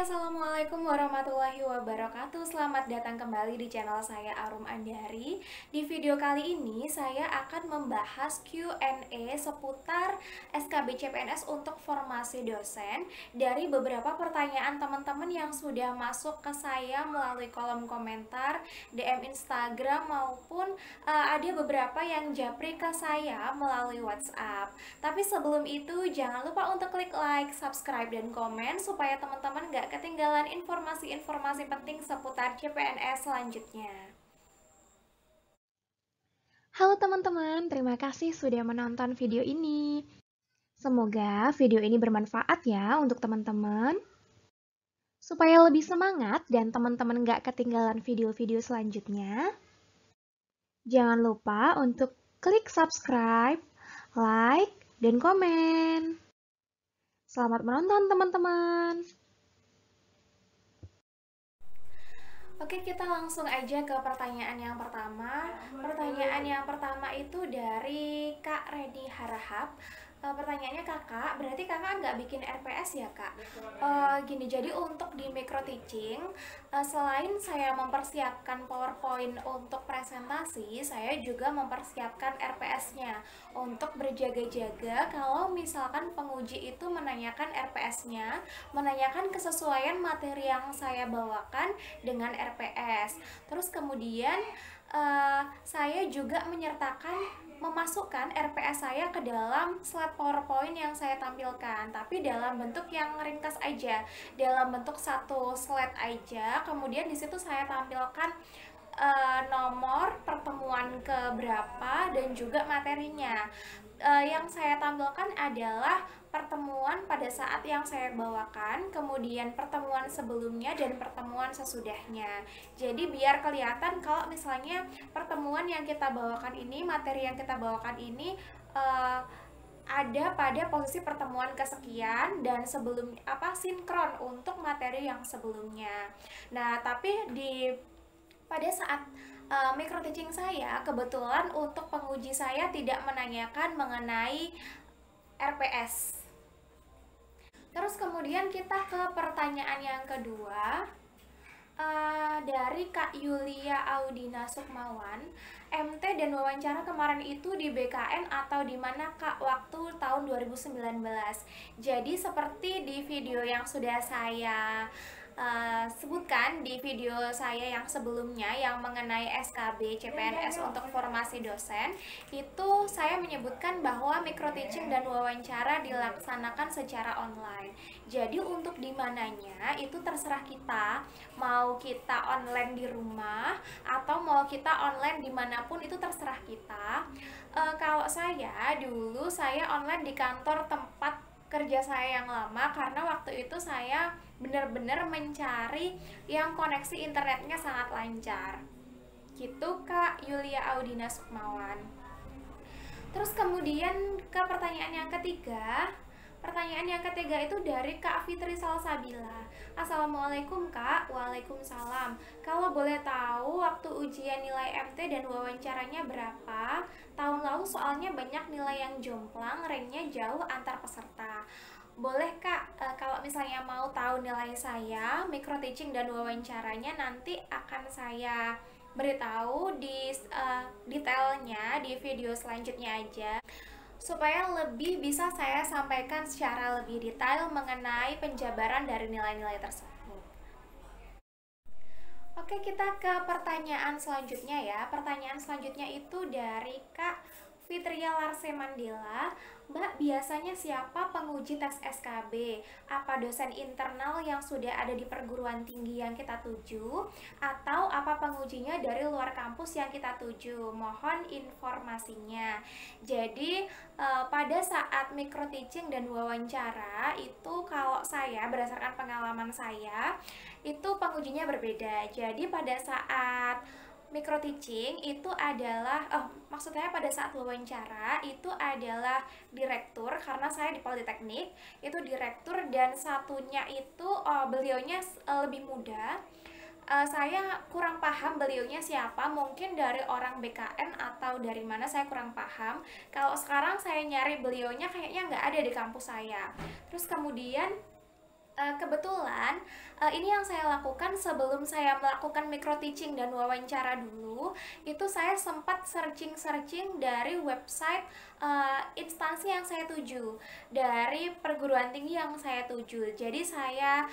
Assalamualaikum warahmatullahi wabarakatuh. Selamat datang kembali di channel saya Arum Andari. Di video kali ini saya akan membahas Q&A seputar SKB CPNS untuk formasi dosen dari beberapa pertanyaan teman-teman yang sudah masuk ke saya melalui kolom komentar, DM Instagram maupun ada beberapa yang japri ke saya melalui WhatsApp. Tapi sebelum itu jangan lupa untuk klik like, subscribe, dan komen supaya teman-teman nggak ketinggalan informasi-informasi penting seputar CPNS selanjutnya. Halo teman-teman, terima kasih sudah menonton video ini. Semoga video ini bermanfaat ya untuk teman-teman. Supaya lebih semangat dan teman-teman nggak ketinggalan video-video selanjutnya, jangan lupa untuk klik subscribe, like, dan komen. Selamat menonton teman-teman. Oke, kita langsung aja ke pertanyaan yang pertama. Pertanyaan yang pertama itu dari Kak Redi Harahap. Pertanyaannya, kakak, berarti kakak nggak bikin RPS ya kak? Gini, jadi untuk di micro teaching, selain saya mempersiapkan PowerPoint untuk presentasi, saya juga mempersiapkan RPS-nya untuk berjaga-jaga kalau misalkan penguji itu menanyakan RPS-nya, menanyakan kesesuaian materi yang saya bawakan dengan RPS. Terus kemudian saya juga memasukkan RPS saya ke dalam slide PowerPoint yang saya tampilkan, tapi dalam bentuk yang ringkas aja, dalam bentuk satu slide aja. Kemudian di situ saya tampilkan nomor pertemuan keberapa dan juga materinya. Yang saya tampilkan adalah pertemuan pada saat yang saya bawakan, kemudian pertemuan sebelumnya dan pertemuan sesudahnya. Jadi biar kelihatan kalau misalnya pertemuan yang kita bawakan ini, materi yang kita bawakan ini ada pada posisi pertemuan kesekian dan sebelum sinkron untuk materi yang sebelumnya. Nah, tapi pada saat micro teaching saya, kebetulan untuk penguji saya tidak menanyakan mengenai RPS. Terus kemudian kita ke pertanyaan yang kedua, dari Kak Yulia Audina Sukmawan. MT dan wawancara kemarin itu di BKN atau di mana Kak waktu tahun 2019? Jadi seperti di video yang sudah saya sebutkan di video saya yang sebelumnya yang mengenai SKB CPNS untuk formasi dosen, itu saya menyebutkan bahwa micro teaching dan wawancara dilaksanakan secara online. Jadi untuk dimananya itu terserah kita, mau kita online di rumah atau mau kita online dimanapun itu terserah kita. Kalau saya dulu saya online di kantor tempat kerja saya yang lama karena waktu itu saya benar-benar mencari yang koneksi internetnya sangat lancar. Gitu Kak Yulia Audina Sukmawan. Terus kemudian ke pertanyaan yang ketiga. Pertanyaan yang ketiga itu dari Kak Fitri Salsabila. Assalamualaikum Kak. Waalaikumsalam. Kalau boleh tahu waktu ujian nilai MT dan wawancaranya berapa? Tahun lalu soalnya banyak nilai yang jomplang, ranknya jauh antar peserta. Boleh Kak, kalau misalnya mau tahu nilai saya, micro teaching dan wawancaranya nanti akan saya beritahu di detailnya di video selanjutnya aja, supaya lebih bisa saya sampaikan secara lebih detail mengenai penjabaran dari nilai-nilai tersebut. Oke, kita ke pertanyaan selanjutnya ya. Pertanyaan selanjutnya itu dari Kak Fitria Larse Mandela. Mbak, biasanya siapa penguji tes SKB? Apa dosen internal yang sudah ada di perguruan tinggi yang kita tuju? Atau apa pengujinya dari luar kampus yang kita tuju? Mohon informasinya. Jadi, pada saat micro teaching dan wawancara, itu kalau saya, berdasarkan pengalaman saya, itu pengujinya berbeda. Jadi pada saat micro teaching itu adalah maksudnya pada saat wawancara itu adalah direktur, karena saya di Politeknik itu direktur, dan satunya itu beliaunya lebih muda. Saya kurang paham beliaunya siapa, mungkin dari orang BKN atau dari mana, saya kurang paham. Kalau sekarang saya nyari beliaunya kayaknya nggak ada di kampus saya. Terus kemudian kebetulan ini yang saya lakukan sebelum saya melakukan micro teaching dan wawancara dulu. Itu saya sempat searching dari website instansi yang saya tuju, dari perguruan tinggi yang saya tuju. Jadi saya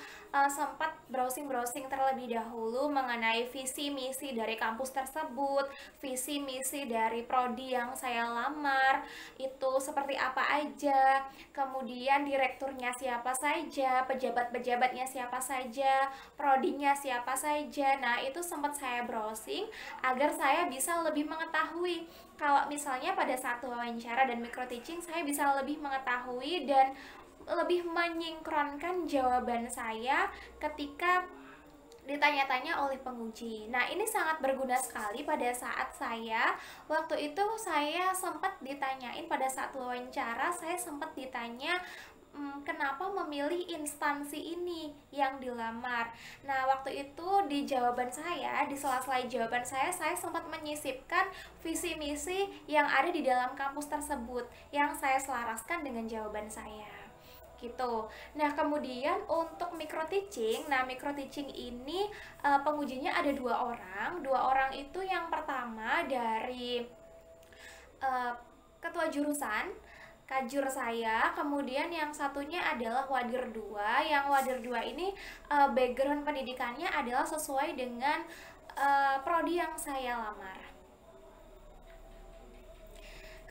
sempat browsing terlebih dahulu mengenai visi misi dari kampus tersebut, visi misi dari prodi yang saya lamar itu seperti apa aja, kemudian direkturnya siapa saja, pejabat-pejabatnya siapa saja, prodinya siapa saja. Nah, itu sempat saya browsing agar saya bisa lebih mengetahui, kalau misalnya pada saat wawancara dan micro teaching saya bisa lebih mengetahui dan lebih menyinkronkan jawaban saya ketika ditanya-tanya oleh penguji. Nah, ini sangat berguna sekali pada saat waktu itu saya sempat ditanyain pada saat wawancara, saya sempat ditanya kenapa memilih instansi ini yang dilamar. Nah, waktu itu di sela-sela jawaban saya sempat menyisipkan visi misi yang ada di dalam kampus tersebut yang saya selaraskan dengan jawaban saya gitu. Nah, kemudian untuk micro teaching, ini pengujinya ada dua orang itu yang pertama dari ketua jurusan kajur saya, kemudian yang satunya adalah wadir 2. Yang wadir 2 ini background pendidikannya adalah sesuai dengan prodi yang saya lamar.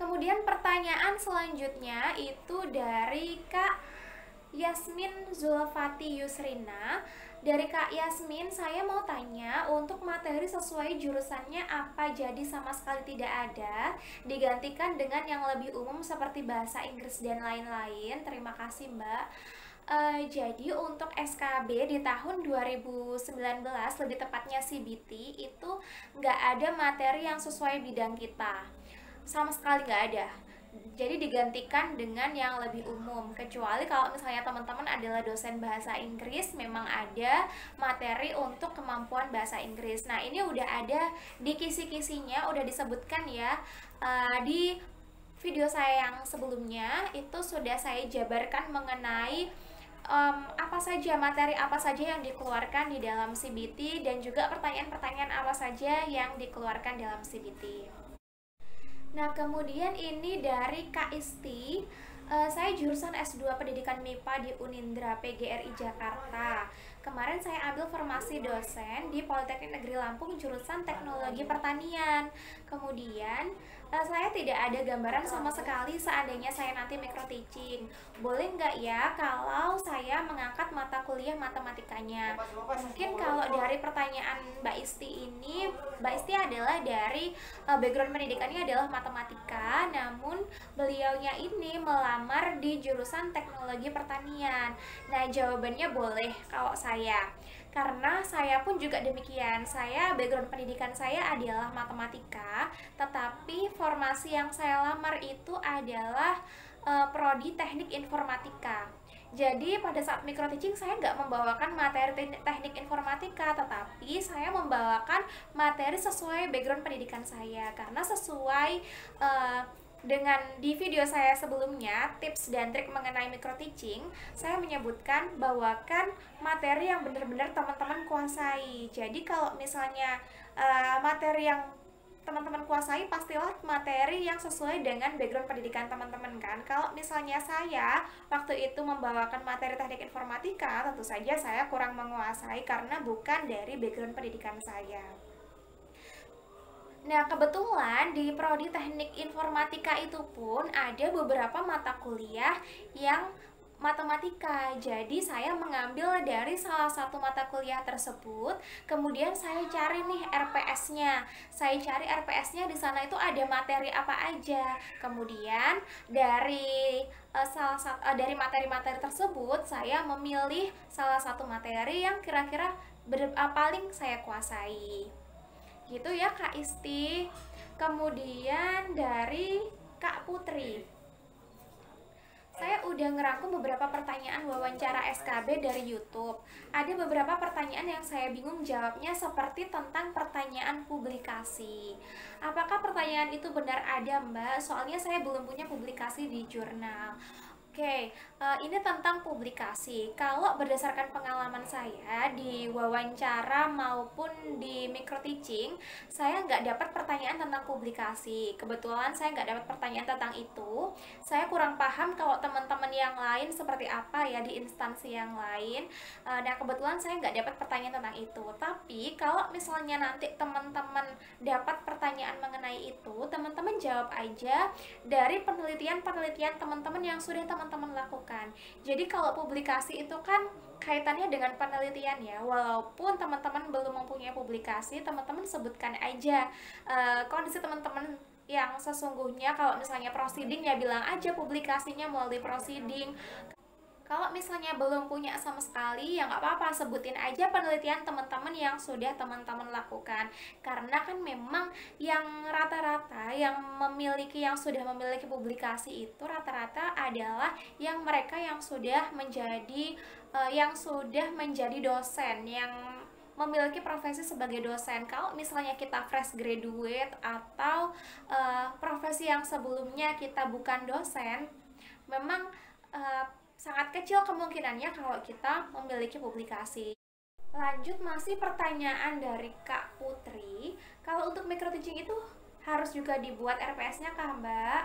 Kemudian pertanyaan selanjutnya itu dari Kak Yasmin Zulfati Yusrina. Dari Kak Yasmin, saya mau tanya, untuk materi sesuai jurusannya apa jadi sama sekali tidak ada, digantikan dengan yang lebih umum seperti bahasa Inggris dan lain-lain? Terima kasih, Mbak. Jadi untuk SKB di tahun 2019, lebih tepatnya CBT, itu nggak ada materi yang sesuai bidang kita, sama sekali nggak ada. Jadi digantikan dengan yang lebih umum, kecuali kalau misalnya teman-teman adalah dosen bahasa Inggris, memang ada materi untuk kemampuan bahasa Inggris. Nah, ini udah ada di kisi-kisinya, udah disebutkan ya di video saya yang sebelumnya. Itu sudah saya jabarkan mengenai materi apa saja yang dikeluarkan di dalam CBT, dan juga pertanyaan-pertanyaan apa saja yang dikeluarkan dalam CBT. Nah, kemudian ini dari Kak Isti. Saya jurusan S2 Pendidikan MIPA di Unindra PGRI Jakarta. Kemarin saya ambil formasi dosen di Politeknik Negeri Lampung jurusan Teknologi Pertanian. Kemudian saya tidak ada gambaran sama sekali seandainya saya nanti micro teaching. Boleh nggak ya kalau saya mengangkat mata kuliah matematikanya? Mungkin kalau dari pertanyaan Mbak Isti ini, Mbak Isti adalah dari background pendidikannya adalah matematika, namun beliaunya ini melamar di jurusan Teknologi Pertanian. Nah, jawabannya boleh kalau saya, karena saya pun juga demikian. Saya background pendidikan saya adalah matematika, tetapi formasi yang saya lamar itu adalah prodi teknik informatika. Jadi pada saat micro teaching saya nggak membawakan materi teknik informatika, tetapi saya membawakan materi sesuai background pendidikan saya, karena sesuai dengan di video saya sebelumnya, tips dan trik mengenai micro teaching, saya menyebutkan bawakan materi yang benar-benar teman-teman kuasai. Jadi kalau misalnya materi yang teman-teman kuasai, pastilah materi yang sesuai dengan background pendidikan teman-teman kan. Kalau misalnya saya waktu itu membawakan materi teknik informatika, tentu saja saya kurang menguasai karena bukan dari background pendidikan saya. Nah, kebetulan di prodi teknik informatika itu pun ada beberapa mata kuliah yang matematika. Jadi saya mengambil dari salah satu mata kuliah tersebut, kemudian saya cari nih RPS-nya. Saya cari RPS-nya di sana itu ada materi apa aja. Kemudian dari dari materi-materi tersebut saya memilih salah satu materi yang kira-kira paling saya kuasai. Gitu ya Kak Isti. Kemudian dari Kak Putri, saya udah ngerangkum beberapa pertanyaan wawancara SKB dari YouTube. Ada beberapa pertanyaan yang saya bingung jawabnya, seperti tentang pertanyaan publikasi. Apakah pertanyaan itu benar ada, Mbak? Soalnya saya belum punya publikasi di jurnal. Oke, ini tentang publikasi. Kalau berdasarkan pengalaman saya di wawancara maupun di micro teaching, saya nggak dapat pertanyaan tentang publikasi. Kebetulan saya nggak dapat pertanyaan tentang itu. Saya kurang paham kalau teman-teman yang lain seperti apa ya di instansi yang lain. Nah, kebetulan saya nggak dapat pertanyaan tentang itu. Tapi kalau misalnya nanti teman-teman dapat pertanyaan mengenai itu, teman-teman jawab aja dari penelitian-penelitian teman-teman yang sudah teman-teman lakukan. Jadi kalau publikasi itu kan kaitannya dengan penelitian ya. Walaupun teman-teman belum mempunyai publikasi, teman-teman sebutkan aja kondisi teman-teman yang sesungguhnya. Kalau misalnya proceeding ya bilang aja publikasinya melalui proceeding. Kalau misalnya belum punya sama sekali, ya nggak apa-apa, sebutin aja penelitian teman-teman yang sudah teman-teman lakukan. Karena kan memang yang rata-rata yang sudah memiliki publikasi itu rata-rata adalah yang mereka yang sudah menjadi dosen, yang memiliki profesi sebagai dosen. Kalau misalnya kita fresh graduate atau profesi yang sebelumnya kita bukan dosen, memang sangat kecil kemungkinannya kalau kita memiliki publikasi. Lanjut, masih pertanyaan dari Kak Putri. Kalau untuk micro teaching itu harus juga dibuat RPS-nya kah, Mbak?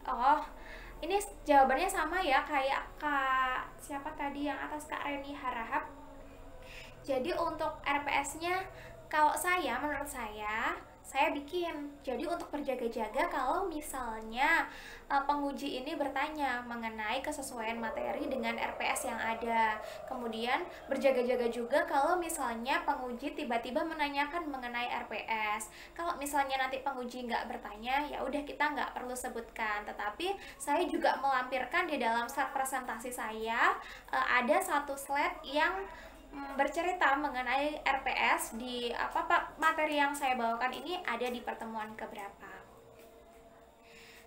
Oh, ini jawabannya sama ya kayak Kak siapa tadi yang atas, Kak Reni Harahap. Jadi untuk RPS-nya kalau menurut saya bikin. Jadi untuk berjaga-jaga kalau misalnya penguji ini bertanya mengenai kesesuaian materi dengan RPS yang ada. Kemudian berjaga-jaga juga kalau misalnya penguji tiba-tiba menanyakan mengenai RPS. Kalau misalnya nanti penguji nggak bertanya, ya udah kita nggak perlu sebutkan. Tetapi saya juga melampirkan di dalam slide presentasi saya ada satu slide yang bercerita mengenai RPS di materi yang saya bawakan ini ada di pertemuan keberapa.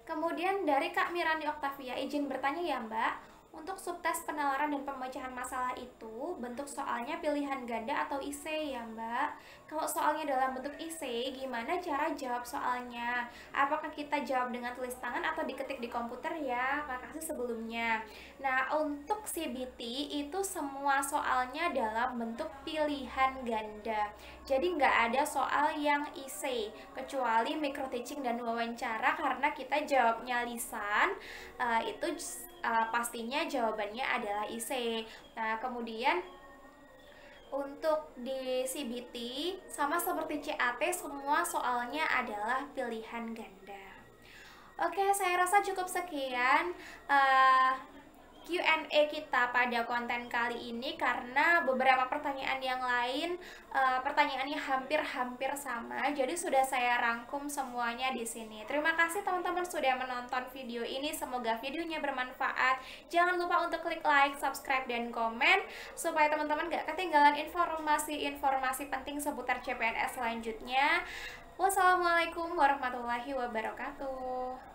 Kemudian dari Kak Mirani Oktavia, izin bertanya ya Mbak, untuk subtes penalaran dan pemecahan masalah itu bentuk soalnya pilihan ganda atau IC ya Mbak? Kalau soalnya dalam bentuk IC, gimana cara jawab soalnya? Apakah kita jawab dengan tulis tangan atau diketik di komputer ya? Makasih sebelumnya. Nah, untuk CBT itu semua soalnya dalam bentuk pilihan ganda. Jadi nggak ada soal yang IC, kecuali micro teaching dan wawancara karena kita jawabnya lisan, itu pastinya jawabannya adalah IC. Nah, kemudian untuk di CBT sama seperti CAT semua soalnya adalah pilihan ganda. Oke, saya rasa cukup sekian Q&A kita pada konten kali ini karena beberapa pertanyaan yang lain pertanyaannya hampir-hampir sama. Jadi sudah saya rangkum semuanya di sini. Terima kasih teman-teman sudah menonton video ini. Semoga videonya bermanfaat. Jangan lupa untuk klik like, subscribe, dan komen supaya teman-teman gak ketinggalan informasi-informasi penting seputar CPNS selanjutnya. Wassalamualaikum warahmatullahi wabarakatuh.